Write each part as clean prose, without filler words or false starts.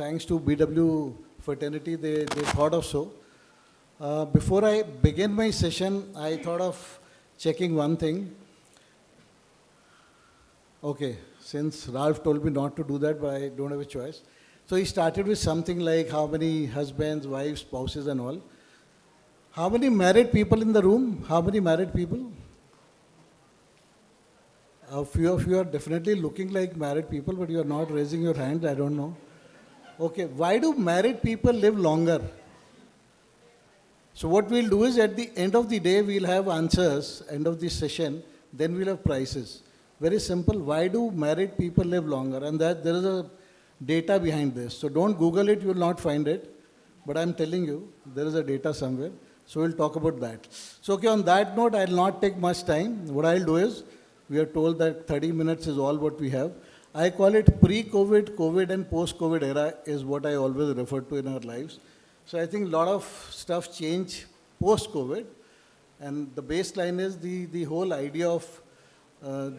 thanks to BW fraternity, they thought of so. Before I begin my session, I thought of checking one thing. Okay, since Ralph told me not to do that, but I don't have a choice. So he started with something like how many husbands, wives, spouses and all. How many married people in the room? How many married people? A few of you are definitely looking like married people, but you are not raising your hand, I don't know. Okay, why do married people live longer? So what we'll do is at the end of the day, we'll have answers, end of this session, then we'll have prices. Very simple, why do married people live longer? And that there is a data behind this. So don't Google it, you will not find it. But I'm telling you, there is a data somewhere. So we'll talk about that. So okay, on that note, I'll not take much time. What I'll do is, we are told that 30 minutes is all what we have. I call it pre-COVID, COVID and post-COVID era is what I always refer to in our lives. So I think a lot of stuff changed post-COVID. And the baseline is the whole idea of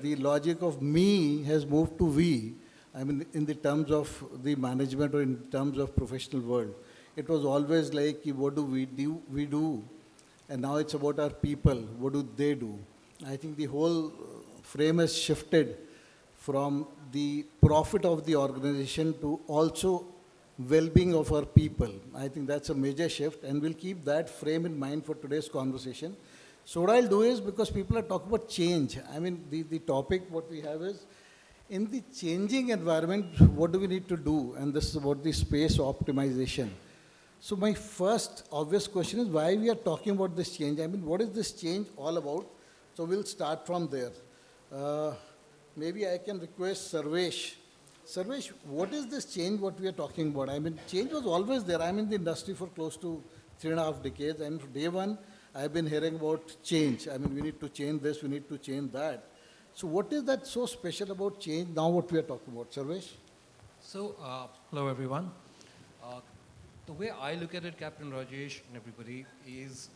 the logic of me has moved to we. I mean, in the terms of the management or in terms of professional world. It was always like, what do? We do. And now it's about our people. What do they do? I think the whole frame has shifted from the profit of the organization to also well-being of our people. I think that's a major shift, and we'll keep that frame in mind for today's conversation. So what I'll do is, because people are talking about change, I mean, the topic what we have is, in the changing environment, what do we need to do? And this is about the space optimization. So my first obvious question is, why we are talking about this change? I mean, what is this change all about? So we'll start from there. Maybe I can request Sarvesh. Sarvesh, what is this change what we are talking about? I mean, change was always there. I'm in the industry for close to 3.5 decades, and from day one, I've been hearing about change. I mean, we need to change this, we need to change that. So what is that so special about change now what we are talking about? Sarvesh? So, hello everyone. The way I look at it, Captain Rajesh and everybody, is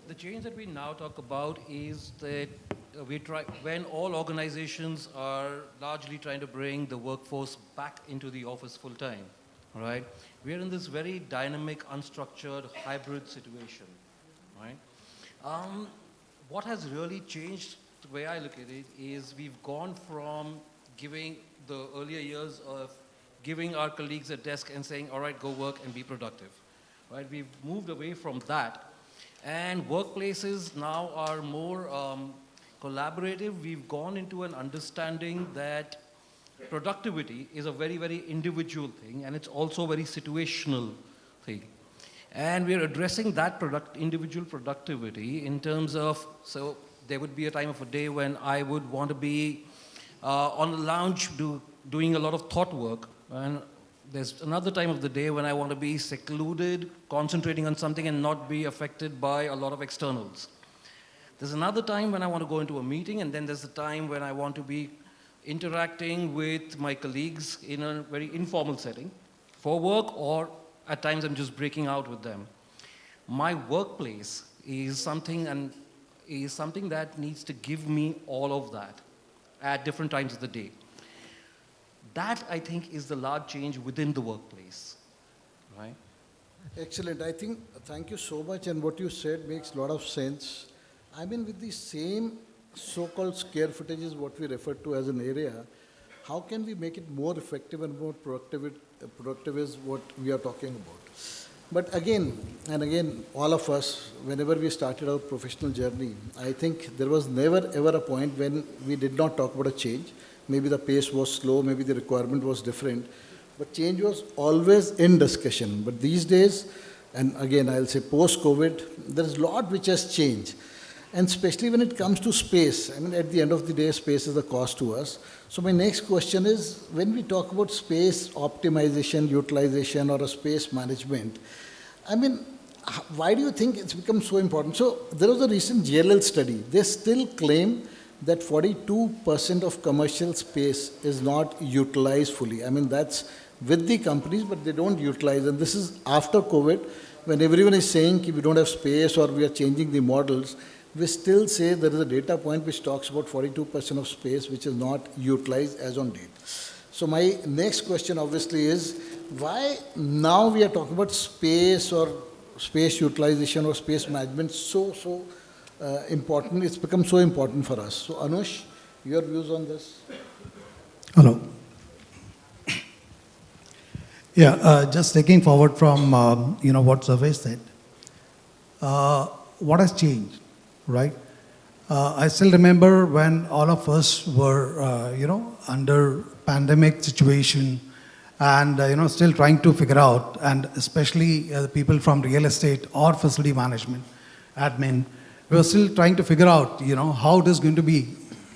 the change that we now talk about is that when all organizations are largely trying to bring the workforce back into the office full time, right? We are in this very dynamic, unstructured, hybrid situation, right? What has really changed, the way I look at it, is we've gone from giving the earlier years of giving our colleagues a desk and saying, all right, go work and be productive, right? We've moved away from that. And workplaces now are more collaborative. We've gone into an understanding that productivity is a very, very individual thing, and it's also a very situational thing. And we're addressing that individual productivity in terms of, so there would be a time of a day when I would want to be on the lounge doing a lot of thought work, and there's another time of the day when I want to be secluded, concentrating on something and not be affected by a lot of externals. There's another time when I want to go into a meeting, and then there's a time when I want to be interacting with my colleagues in a very informal setting for work, or at times I'm just breaking out with them. My workplace is something that needs to give me all of that at different times of the day. That, I think, is the large change within the workplace, right? Excellent. I think, thank you so much. And what you said makes a lot of sense. I mean, with the same so-called square footage is what we refer to as an area, how can we make it more effective and more productive is what we are talking about. But again, and again, all of us, whenever we started our professional journey, I think there was never ever a point when we did not talk about a change. Maybe the pace was slow, maybe the requirement was different, but change was always in discussion. But these days, and again, I'll say post-COVID, there's a lot which has changed. And especially when it comes to space, I mean, at the end of the day, space is a cost to us. So my next question is, when we talk about space optimization, utilization, or a space management, I mean, why do you think it's become so important? So there was a recent JLL study. They still claim that 42% of commercial space is not utilized fully. I mean, that's with the companies, but they don't utilize. And this is after COVID, when everyone is saying we don't have space or we are changing the models. We still say there is a data point which talks about 42% of space which is not utilized as on date. So my next question obviously is, why now we are talking about space or space utilization or space management so important? It's become so important for us. So Anush, your views on this? Hello. Yeah, just taking forward from what Sarvesh said. What has changed, right? I still remember when all of us were, under pandemic situation and, still trying to figure out, and especially the people from real estate or facility management, admin, we were still trying to figure out, how it is going to be,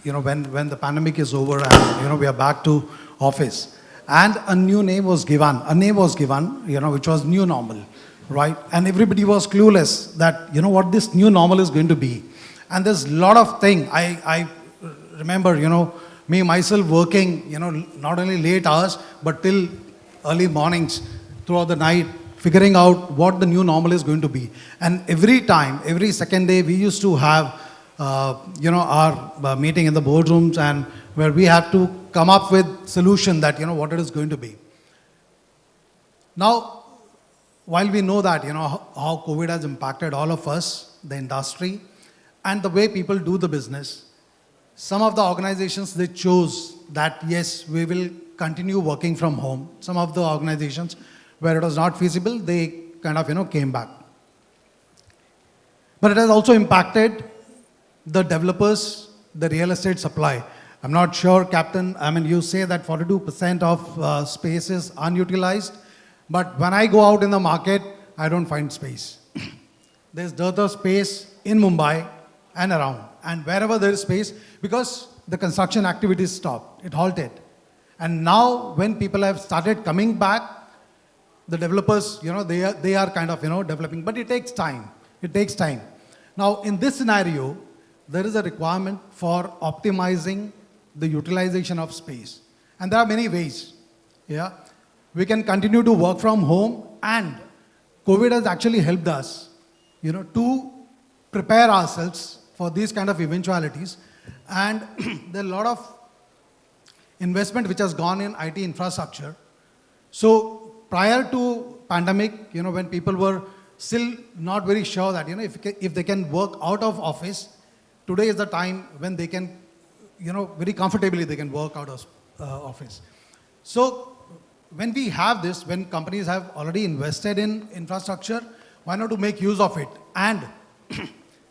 when the pandemic is over and, we are back to office. And a name was given, which was new normal, right? And everybody was clueless that, what this new normal is going to be. And there's a lot of things. I remember, me myself working, not only late hours, but till early mornings throughout the night, figuring out what the new normal is going to be. And every time, every second day, we used to have, our meeting in the boardrooms, and where we have to come up with solution that, what it is going to be. Now, while we know that, how COVID has impacted all of us, the industry, and the way people do the business, some of the organizations, they chose that, yes, we will continue working from home. Some of the organizations where it was not feasible, they kind of, came back. But it has also impacted the developers, the real estate supply. I'm not sure, Captain, you say that 42% of space is unutilized, but when I go out in the market, I don't find space. There's dearth of space in Mumbai and around. And wherever there is space, because the construction activities stopped, it halted. And now when people have started coming back, the developers, they are kind of, developing, but it takes time. It takes time. Now, in this scenario, there is a requirement for optimizing the utilization of space. And there are many ways. Yeah, we can continue to work from home, and COVID has actually helped us, to prepare ourselves for these kind of eventualities. And there are a lot of investment which has gone in IT infrastructure. So prior to pandemic, when people were still not very sure that, if they can work out of office, today is the time when they can, very comfortably they can work out of office. So when we have this, when companies have already invested in infrastructure, why not to make use of it and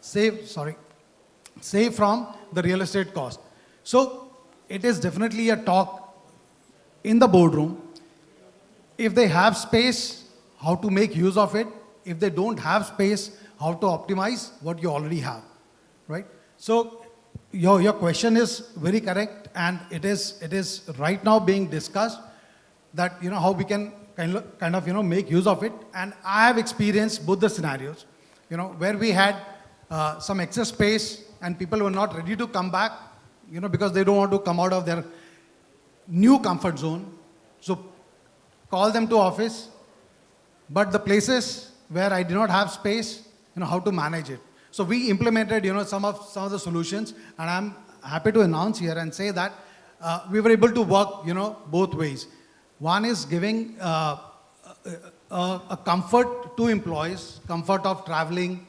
save from the real estate cost. So it is definitely a talk in the boardroom. If they have space, how to make use of it. If they don't have space, how to optimize what you already have, right? So your question is very correct, and it is right now being discussed that, how we can kind of, make use of it. And I have experienced both the scenarios, where we had some excess space and people were not ready to come back, because they don't want to come out of their new comfort zone. So call them to office. But the places where I did not have space, how to manage it. So we implemented, some of the solutions, and I'm happy to announce here and say that we were able to work, both ways. One is giving a comfort to employees, comfort of traveling,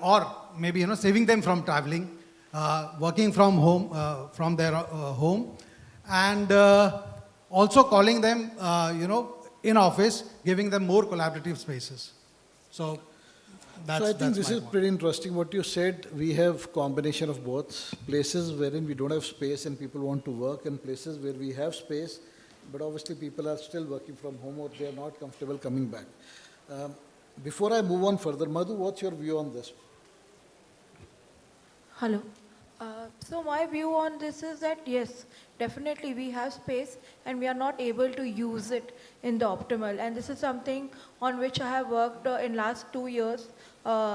or maybe, saving them from traveling, working from home, from their home, and also calling them, in office, giving them more collaborative spaces. So I think this is pretty interesting what you said. We have combination of both. Places wherein we don't have space and people want to work, and places where we have space, but obviously people are still working from home or they are not comfortable coming back. Before I move on further, Madhu, what's your view on this? Hello. So my view on this is that yes, definitely we have space and we are not able to use it in the optimal. And this is something on which I have worked in last 2 years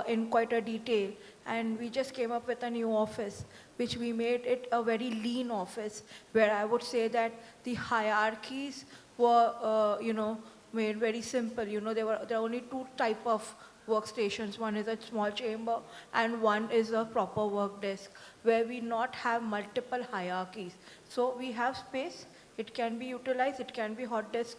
in quite a detail. And we just came up with a new office, which we made it a very lean office, where I would say that the hierarchies were, made very simple. There are only 2 type of workstations. One is a small chamber and one is a proper work desk, where we not have multiple hierarchies. So we have space, it can be utilized, it can be hot desk,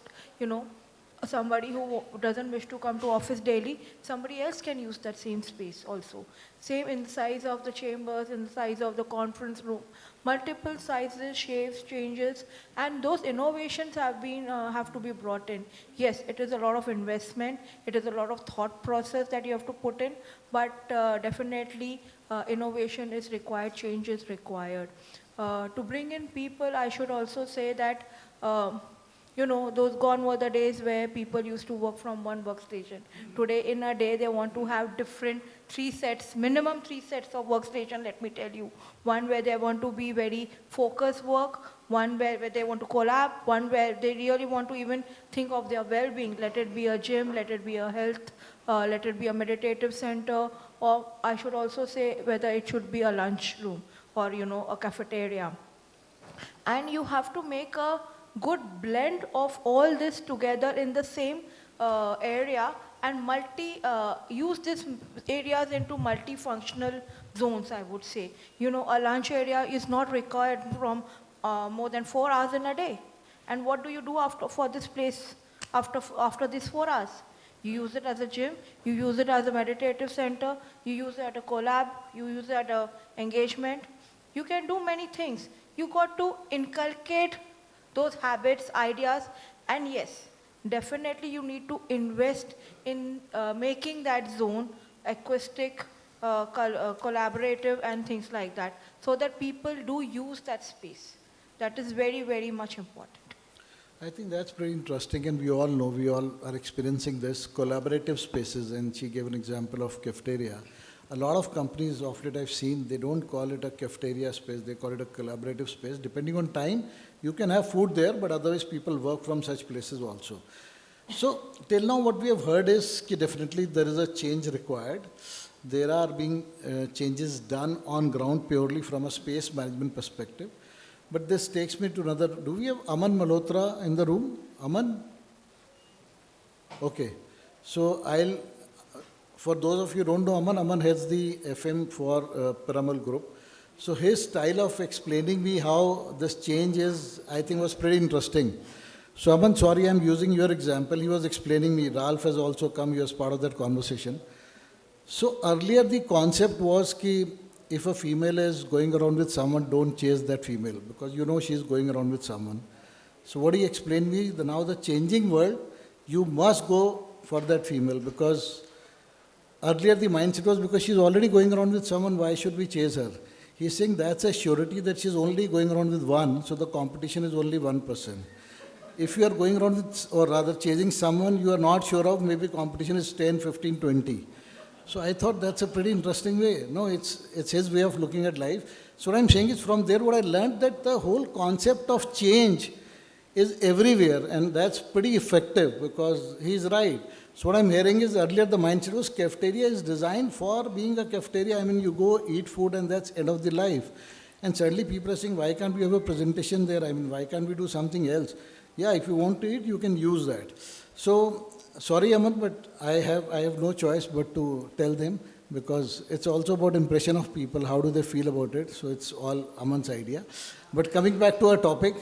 somebody who doesn't wish to come to office daily, somebody else can use that same space also. Same in the size of the chambers, in the size of the conference room, multiple sizes, shapes, changes, and those innovations have to be brought in. Yes, it is a lot of investment, it is a lot of thought process that you have to put in, but definitely innovation is required, change is required. To bring in people, I should also say that those gone were the days where people used to work from one workstation. Today, in a day, they want to have different minimum three sets of workstation, let me tell you. One where they want to be very focused work, one where they want to collab, one where they really want to even think of their well-being. Let it be a gym, let it be a health, let it be a meditative center, or I should also say whether it should be a lunch room or, a cafeteria. And you have to make a good blend of all this together in the same area and use these areas into multifunctional zones, I would say. A lunch area is not required from more than 4 hours in a day. And what do you do for this place after these 4 hours? You use it as a gym, you use it as a meditative center, you use it at a collab, you use it at a engagement. You can do many things. You got to inculcate those habits, ideas, and yes, definitely you need to invest in making that zone acoustic, collaborative, and things like that, so that people do use that space. That is very, very much important. I think that's pretty interesting, and we all know, we all are experiencing this, collaborative spaces, and she gave an example of cafeteria. A lot of companies of late I've seen, they don't call it a cafeteria space, they call it a collaborative space. Depending on time, you can have food there, but otherwise people work from such places also. So, till now what we have heard is that definitely there is a change required. There are being changes done on ground purely from a space management perspective. But this takes me to another, do we have Aman Malhotra in the room? Aman? Okay. So, for those of you who don't know Aman heads the FM for Piramal Group. So his style of explaining me how this change is, I think was pretty interesting. So Aman, sorry I'm using your example. He was explaining me, Ralph has also come, he was part of that conversation. So earlier the concept was that if a female is going around with someone, don't chase that female because she's going around with someone. So what he explained me, now the changing world, you must go for that female because earlier the mindset was because she's already going around with someone, why should we chase her? He's saying that's a surety that she's only going around with one, so the competition is only 1%. If you are going around with, or rather chasing someone you are not sure of, maybe competition is 10, 15, 20. So I thought that's a pretty interesting way. No, it's his way of looking at life. So what I'm saying is from there what I learned that the whole concept of change is everywhere and that's pretty effective because he's right. So what I'm hearing is earlier the mindset was cafeteria is designed for being a cafeteria. I mean, you go eat food and that's end of the life. And suddenly people are saying, why can't we have a presentation there? I mean, why can't we do something else? Yeah, if you want to eat, you can use that. So, sorry Aman, but I have no choice but to tell them because it's also about impression of people. How do they feel about it? So it's all Aman's idea. But coming back to our topic,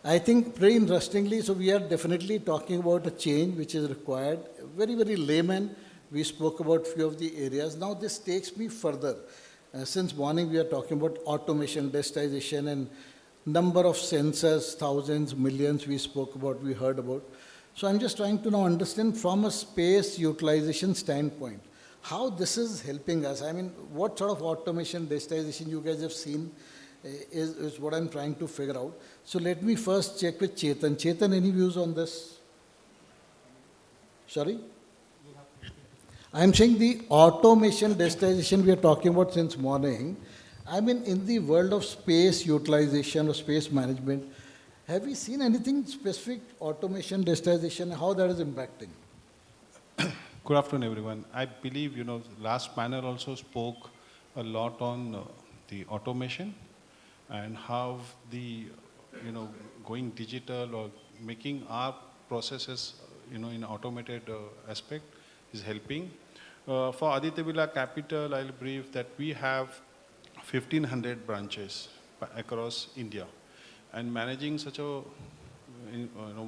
I think pretty interestingly, so we are definitely talking about a change which is required. Very, very layman, we spoke about few of the areas. Now this takes me further. Since morning we are talking about automation, digitization and number of sensors, thousands, millions we spoke about, we heard about. So I'm just trying to now understand from a space utilization standpoint, how this is helping us. I mean, what sort of automation, digitization you guys have seen is what I'm trying to figure out. So let me first check with Chetan. Chetan, any views on this? Sorry? I'm saying the automation, digitization we are talking about since morning. I mean, in the world of space utilization or space management, have we seen anything specific, automation, digitization, how that is impacting? Good afternoon, everyone. I believe, last panel also spoke a lot on the automation and how the, going digital or making our processes, in automated aspect is helping. For Aditya Birla Capital, I'll brief that we have 1,500 branches across India. And managing such a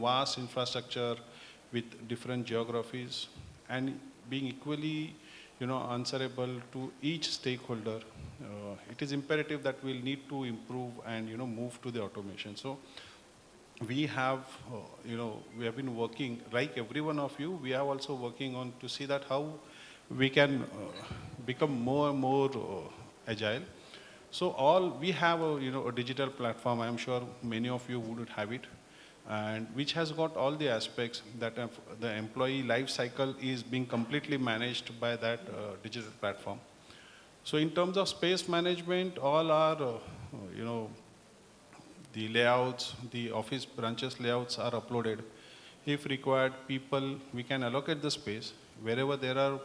vast infrastructure with different geographies and being equally, answerable to each stakeholder. It is imperative that we'll need to improve and, move to the automation. So we have, we have been working, like every one of you, we are also working on to see that how we can become more and more agile. So we have a digital platform. I am sure many of you would have it, and which has got all the aspects that the employee life cycle is being completely managed by that digital platform. So in terms of space management, all our, the layouts, the office branches layouts are uploaded. If required, we can allocate the space. Wherever there are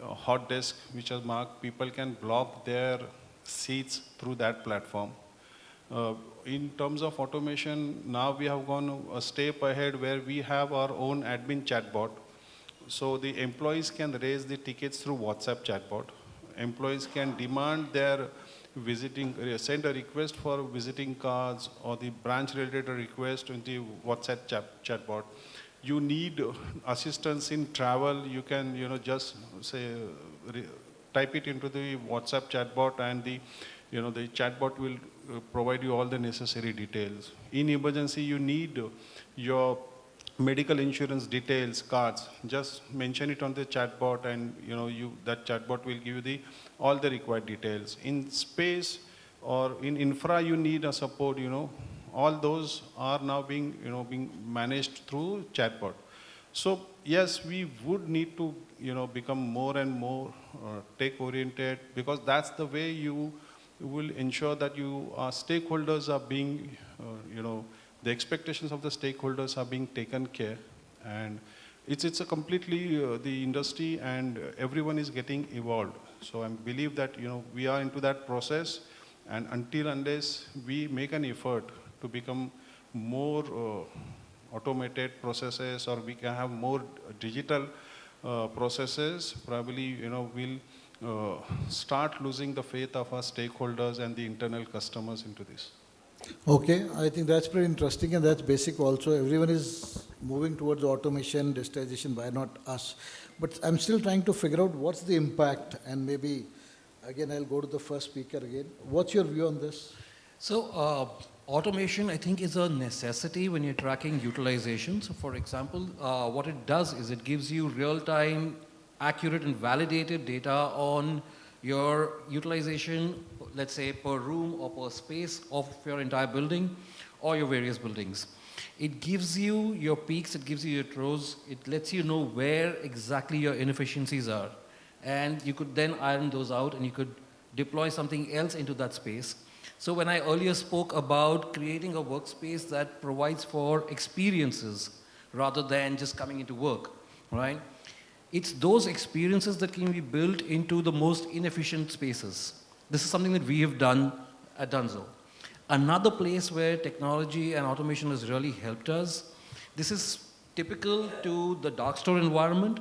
hot desks which are marked, people can block their seats through that platform. In terms of automation, now we have gone a step ahead where we have our own admin chatbot. So the employees can raise the tickets through WhatsApp chatbot. Employees can demand their send a request for visiting cards or the branch related request in the WhatsApp chatbot. You need assistance in travel, you can, just say, type it into the WhatsApp chatbot, and the chatbot will provide you all the necessary details. In emergency, you need your medical insurance details, cards. Just mention it on the chatbot, and that chatbot will give you all the required details. In space or in infra, you need a support. All those are now being managed through chatbot. So yes, we would need to become more and more tech oriented, because that's the way you will ensure that our stakeholders are being, the expectations of the stakeholders are being taken care. And it's a completely the industry, and everyone is getting evolved. So I believe that we are into that process, and unless we make an effort to become more automated processes, or we can have more digital processes, probably we'll start losing the faith of our stakeholders and the internal customers into this. Okay, I think that's pretty interesting, and that's basic also. Everyone is moving towards automation, digitization, why not us? But I'm still trying to figure out what's the impact, and maybe, again, I'll go to the first speaker again. What's your view on this? So automation, I think, is a necessity when you're tracking utilization. So for example, what it does is it gives you real-time, accurate and validated data on your utilization, let's say per room or per space of your entire building or your various buildings. It gives you your peaks, it gives you your troughs, it lets you know where exactly your inefficiencies are. And you could then iron those out, and you could deploy something else into that space. So when I earlier spoke about creating a workspace that provides for experiences rather than just coming into work, right? It's those experiences that can be built into the most inefficient spaces. This is something that we have done at Dunzo. Another place where technology and automation has really helped us, this is typical to the dark store environment,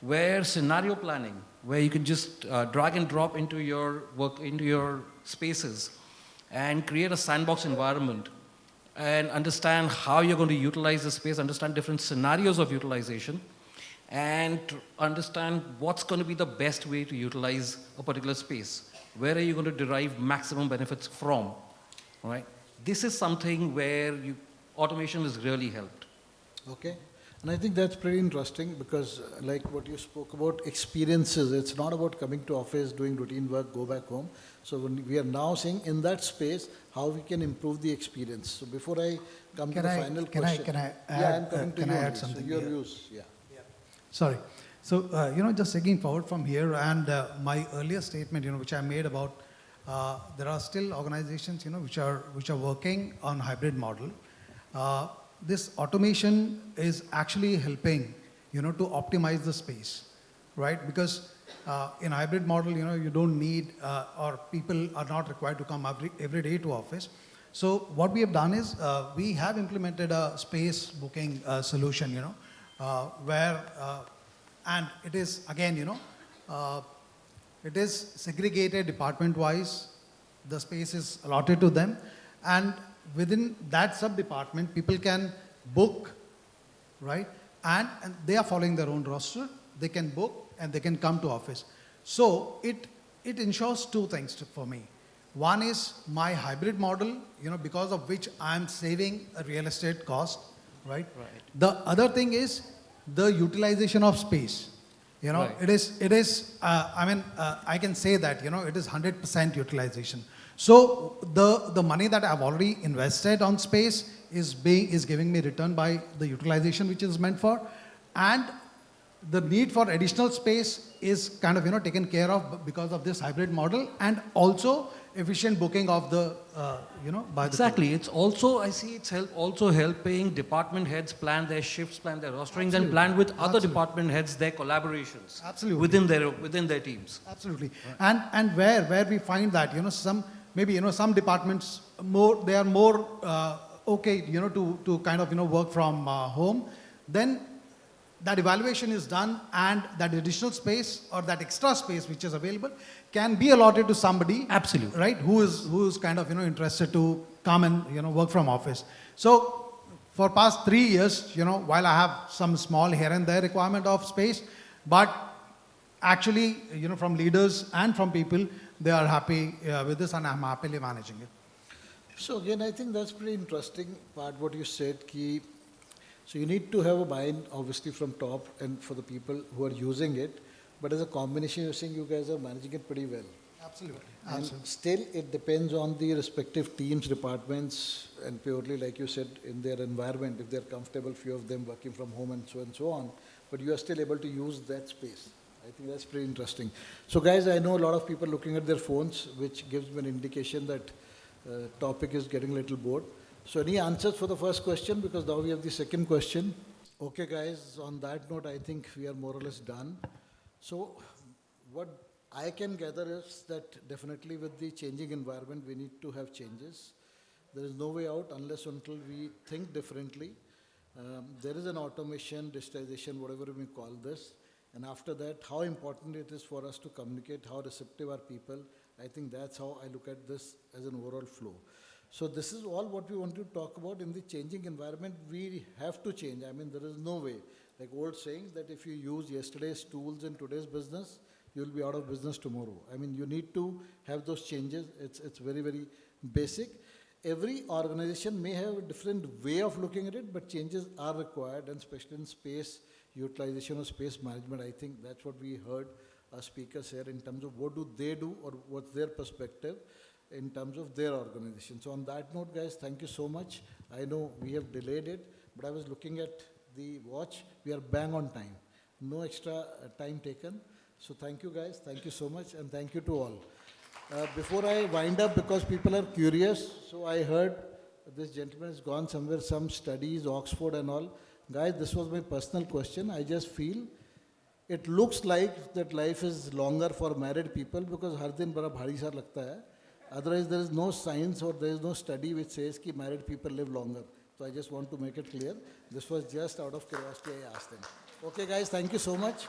where scenario planning, where you can just drag and drop into your spaces and create a sandbox environment and understand how you're going to utilize the space, understand different scenarios of utilization, and understand what's going to be the best way to utilize a particular space. Where are you going to derive maximum benefits from, right? This is something where automation has really helped. Okay. And I think that's pretty interesting, because like what you spoke about, experiences, it's not about coming to office, doing routine work, go back home. So when we are now saying in that space, how we can improve the experience. So before I come to the final question. Can I add, yeah, I'm coming to can you I add only. something So your here? views, yeah. Sorry. So, just taking forward from here, and my earlier statement, which I made about there are still organizations, which are working on hybrid model. This automation is actually helping, to optimize the space, right? Because in hybrid model, you don't need, or people are not required to come every day to office. So what we have done is we have implemented a space booking solution, where, and it is again, it is segregated department-wise. The space is allotted to them, and within that sub-department, people can book, right? and they are following their own roster. They can book and they can come to office. So it ensures two things for me. One is my hybrid model, because of which I'm saving a real estate cost, right? Right. The other thing is the utilization of space. Right. It is, I can say that, it is 100% utilization. So the money that I've already invested on space is giving me return by the utilization which is meant for, and the need for additional space is kind of, taken care of because of this hybrid model, and also efficient booking of the, by the Exactly. It's also, I see it's also helping department heads plan their shifts, plan their rosterings, and plan with other department heads their collaborations. Absolutely. Within their teams. Absolutely. And where we find that, some departments they are more okay, to kind of, work from home, then that evaluation is done, and that additional space or that extra space which is available can be allotted to somebody. Absolutely. Right? Who is kind of, interested to come and, work from office. So for past 3 years, while I have some small here and there requirement of space, but actually, from leaders and from people, they are happy with this, and I'm happily managing it. So again, I think that's pretty interesting part what you said, Ki. So you need to have a buy-in, obviously, from top and for the people who are using it. But as a combination, you're saying you guys are managing it pretty well. Absolutely. And still, it depends on the respective teams, departments, and purely, like you said, in their environment, if they're comfortable, few of them working from home and so on. But you are still able to use that space. I think that's pretty interesting. So guys, I know a lot of people looking at their phones, which gives me an indication that topic is getting a little bored. So any answers for the first question? Because now we have the second question. Okay guys, on that note, I think we are more or less done. So what I can gather is that definitely with the changing environment, we need to have changes. There is no way out unless until we think differently. There is an automation, digitization, whatever we call this. And after that, how important it is for us to communicate, how receptive are people. I think that's how I look at this as an overall flow. So this is all what we want to talk about. In the changing environment, we have to change. I mean, there is no way. Like old saying that if you use yesterday's tools in today's business, you'll be out of business tomorrow. I mean, you need to have those changes. It's very, very basic. Every organization may have a different way of looking at it, but changes are required, and especially in space utilization or space management. I think that's what we heard our speakers here in terms of what do they do or what's their perspective in terms of their organization. So on that note, guys, thank you so much. I know we have delayed it, but I was looking at the watch. We are bang on time. No extra time taken. So thank you, guys. Thank you so much, and thank you to all. Before I wind up, because people are curious, so I heard this gentleman has gone somewhere, some studies, Oxford and all. Guys, this was my personal question. I just feel it looks like that life is longer for married people because har din bada bhari sa lagta hai. Otherwise, there is no science or there is no study which says that married people live longer. So I just want to make it clear. This was just out of curiosity I asked them. Okay, guys, thank you so much.